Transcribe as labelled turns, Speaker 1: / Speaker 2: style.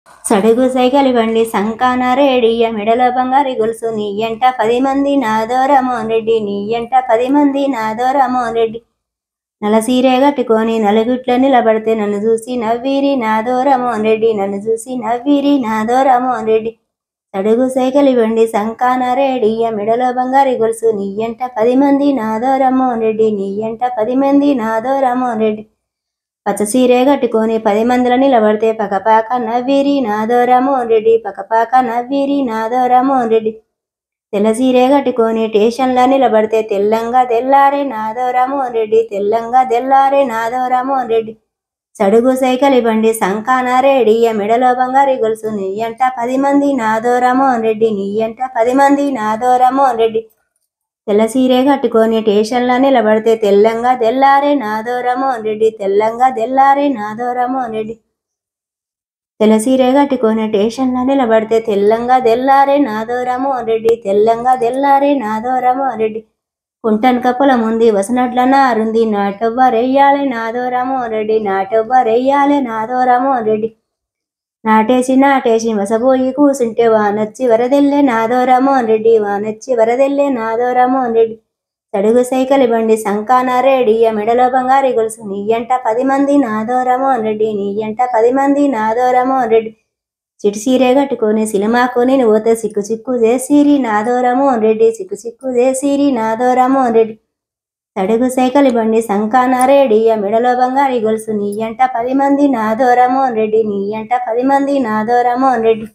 Speaker 1: సడుగు సైకిలి బండి సంకాన రేడియ మెడల బంగారి గొలుసు నీ ఎంట 10 మంది నాదో రామోహన్ రెడ్డి నీ ఎంట 10 మంది నాదో రామోహన్ రెడ్డి నలసీరే కట్టుకొని నలుగుట్ల నిలబడితే నన్ను చూసి నవ్వీరి నాదో రామోహన్ రెడ్డి నన్ను చూసి నవ్వీరి నాదో రామోహన్ రెడ్డి సడుగు సైకిలి బండి సంకాన రేడియ మెడల బంగారి గొలుసు నీ ఎంట 10 మంది నాదో రామోహన్ రెడ్డి నీ ఎంట 10 మంది నాదో రామోహన్ రెడ్డి పచ్చ సీరే కట్టుకొని 10 మందిలో నిలబడితే పకపాక నవ్వీరి నాదో రామోహన్ రెడ్డి పకపాక నవ్వీరి నాదో రామోహన్ రెడ్డి తెల్ల సీరే కట్టుకొని స్టేషన్లో నిలబడితే తెల్లంగా తెల్లారే నాదో రామోహన్ రెడ్డి తెల్లంగా తెల్లారే నాదో రామోహన్ రెడ్డి సడుగు సైకిలి బండి సంకాన రేడియ మెడలో బంగారి గొలుసు నీ ఎంట 10 మంది నాదో రామోహన్ రెడ్డి నీ ఎంట 10 మంది నాదో రామోహన్ రెడ్డి తెల్ల సీరే కట్టుకొని స్టేషన్లో నిలబడితే తెల్లంగా తెల్లారే నాదో రామోహన్ రెడ్డి తెల్లంగా తెల్లారే నాదో రామోహన్ రెడ్డి తెల్ల సీరే కట్టుకొని స్టేషన్లో నిలబడితే తెల్లంగా తెల్లారే నాదో రామోహన్ రెడ్డి తెల్లంగా తెల్లారే నాదో రామోహన్ రెడ్డి కుంటన్ కప్పుల ముందు వసనట్ల నారుంది నాటెవ్వరెయ్యాలే నాదో రామోహన్ రెడ్డి నాటెవ్వరెయ్యాలే నాదో రామోహన్ రెడ్డి నాటేసి మసబోయి కూసుంటే వానొచ్చి వరదెల్లే నాదో రామోహన్ రెడ్డి వానొచ్చి వరదెల్లే నాదో రామోహన్ రెడ్డి సడుగు సైకిలి బండి సంకాన రేడియ మెడలో బంగారి గొలుసు నీ ఎంట 10 మంది నాదో రామోహన్ రెడ్డి నీ ఎంట 10 మంది నాదో రామోహన్ రెడ్డి చిటి సీరే కట్టుకొని సినిమాకు నేను పోతే సిక్కు సిక్కు చేసిరి నాదో రామోహన్ రెడ్డి సిక్కు సిక్కు చేసిరి నాదో రామోహన్ రెడ్డి సడుగు సైకిలి బండి సంకాన రేడియ మెడలో బంగారి గొలుసు నీ ఎంట 10 మంది నాదో రామోహన్ రెడ్డి నీ ఎంట 10 మంది నాదో రామోహన్ రెడ్డి